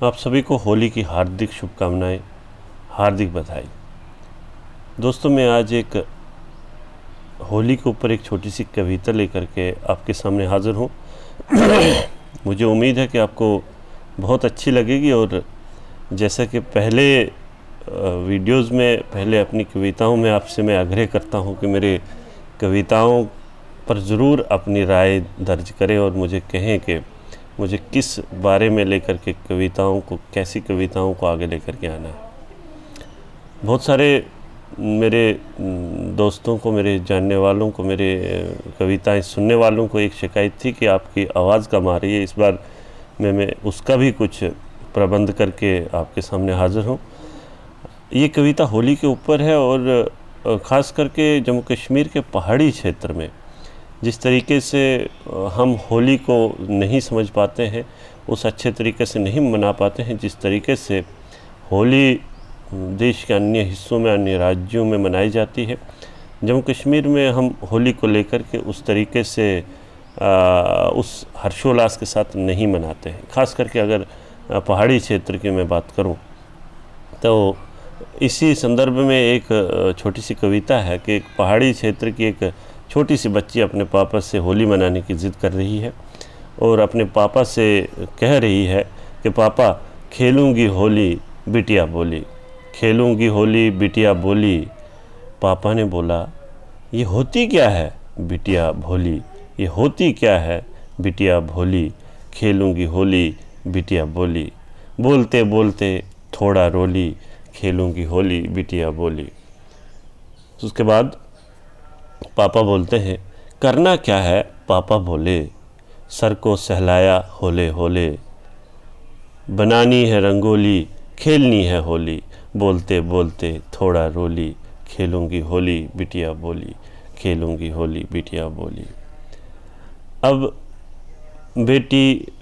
आप सभी को होली की हार्दिक शुभकामनाएं, हार्दिक बधाई। दोस्तों, मैं आज एक होली के ऊपर एक छोटी सी कविता लेकर के आपके सामने हाज़िर हूँ। मुझे उम्मीद है कि आपको बहुत अच्छी लगेगी और जैसा कि पहले वीडियोज़ में पहले अपनी कविताओं में आपसे मैं आग्रह करता हूँ कि मेरे कविताओं पर ज़रूर अपनी राय दर्ज करें और मुझे कहें कि मुझे किस बारे में लेकर के कविताओं को, कैसी कविताओं को आगे लेकर के आना है। बहुत सारे मेरे दोस्तों को, मेरे जानने वालों को, मेरे कविताएं सुनने वालों को एक शिकायत थी कि आपकी आवाज़ कम आ रही है। इस बार मैं उसका भी कुछ प्रबंध करके आपके सामने हाज़िर हूँ। ये कविता होली के ऊपर है और ख़ास करके जम्मू कश्मीर के पहाड़ी क्षेत्र में जिस तरीके से हम होली को नहीं समझ पाते हैं, उस अच्छे तरीके से नहीं मना पाते हैं जिस तरीके से होली देश के अन्य हिस्सों में, अन्य राज्यों में मनाई जाती है। जम्मू कश्मीर में हम होली को लेकर के उस तरीके से उस हर्षोल्लास के साथ नहीं मनाते हैं। ख़ास करके अगर पहाड़ी क्षेत्र की मैं बात करूं, तो इसी संदर्भ में एक छोटी सी कविता है कि एक पहाड़ी क्षेत्र की एक छोटी सी बच्ची अपने पापा से होली मनाने की ज़िद कर रही है और अपने पापा से कह रही है कि पापा, खेलूँगी होली बिटिया बोली, खेलूँगी होली बिटिया बोली। पापा ने बोला, ये होती क्या है बिटिया भोली, ये होती क्या है बिटिया भोली, खेलूँगी होली बिटिया बोली। बोलते बोलते थोड़ा रोली, खेलूँगी होली बिटिया बोली। उसके बाद पापा बोलते हैं, करना क्या है पापा बोले, सर को सहलाया होले होले, बनानी है रंगोली खेलनी है होली, बोलते बोलते थोड़ा रोली, खेलूँगी होली बिटिया बोली, खेलूँगी होली बिटिया बोली। अब बेटी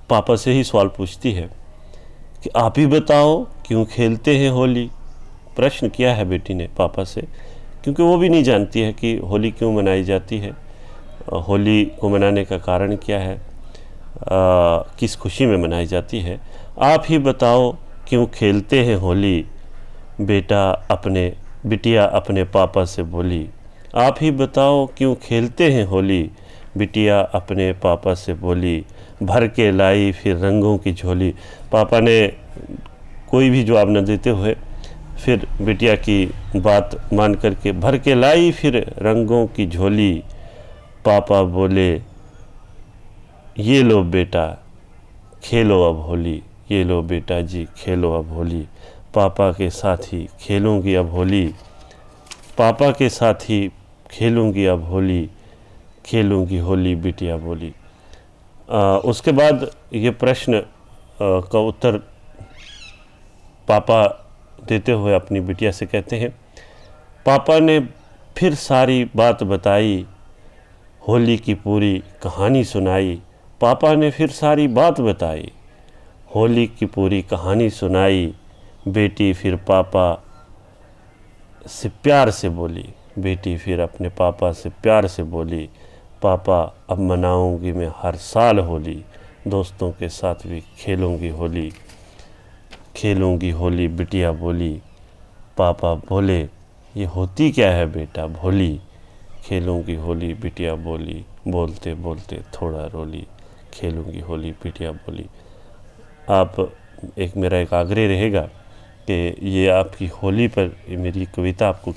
पापा से ही सवाल पूछती है कि आप ही बताओ क्यों खेलते हैं होली। प्रश्न किया है बेटी ने पापा से, क्योंकि वो भी नहीं जानती है कि होली क्यों मनाई जाती है, होली को मनाने का कारण क्या है, किस खुशी में मनाई जाती है। आप ही बताओ क्यों खेलते हैं होली, बिटिया अपने पापा से बोली। आप ही बताओ क्यों खेलते हैं होली, बिटिया अपने पापा से बोली। भर के लाई फिर रंगों की झोली। पापा ने कोई भी जवाब न देते हुए फिर बिटिया की बात मान करके भर के लाई फिर रंगों की झोली। पापा बोले, ये लो बेटा खेलो अब होली, ये लो बेटा जी खेलो अब होली। पापा के साथ ही खेलूँगी अब होली, पापा के साथ ही खेलूँगी अब होली, खेलूँगी होली बिटिया बोली। उसके बाद ये प्रश्न का उत्तर पापा देते हुए अपनी बिटिया से कहते हैं, पापा ने फिर सारी बात बताई, होली की पूरी कहानी सुनाई। पापा ने फिर सारी बात बताई, होली की पूरी कहानी सुनाई। बेटी फिर पापा से प्यार से बोली, बेटी फिर अपने पापा से प्यार से बोली, पापा अब मनाऊंगी मैं हर साल होली, दोस्तों के साथ भी खेलूंगी होली, खेलूंगी होली बिटिया बोली। पापा बोले, ये होती क्या है बेटा भोली, खेलूंगी होली बिटिया बोली। बोलते बोलते थोड़ा रोली, खेलूंगी होली बिटिया बोली। मेरा एक आग्रह रहेगा कि ये आपकी होली पर मेरी कविता आपको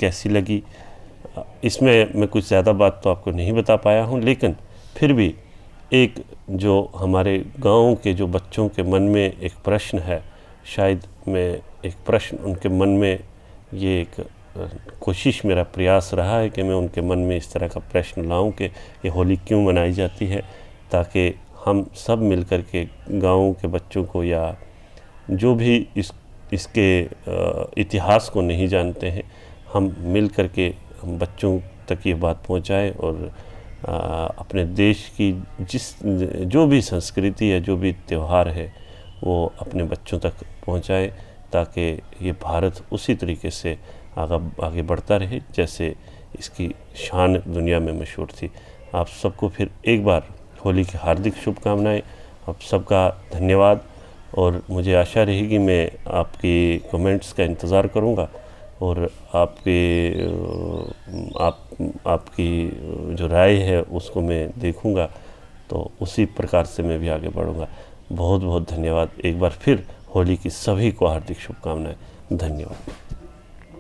कैसी लगी। इसमें मैं कुछ ज़्यादा बात तो आपको नहीं बता पाया हूँ, लेकिन फिर भी एक जो हमारे गाँव के जो बच्चों के मन में एक प्रश्न है, शायद मैं एक प्रश्न उनके मन में, ये एक कोशिश, मेरा प्रयास रहा है कि मैं उनके मन में इस तरह का प्रश्न लाऊं कि ये होली क्यों मनाई जाती है, ताकि हम सब मिलकर के गाँव के बच्चों को, या जो भी इसके इतिहास को नहीं जानते हैं, हम मिल कर के हम बच्चों तक ये बात पहुंचाएं और अपने देश की जो भी संस्कृति है, जो भी त्यौहार है, वो अपने बच्चों तक पहुंचाएं, ताकि ये भारत उसी तरीके से आगे बढ़ता रहे जैसे इसकी शान दुनिया में मशहूर थी। आप सबको फिर एक बार होली की हार्दिक शुभकामनाएं। आप सबका धन्यवाद। और मुझे आशा रहेगी मैं आपकी कमेंट्स का इंतज़ार करूँगा और आपकी जो राय है उसको मैं देखूँगा, तो उसी प्रकार से मैं भी आगे बढ़ूँगा। बहुत बहुत धन्यवाद। एक बार फिर होली की सभी को हार्दिक शुभकामनाएं। धन्यवाद।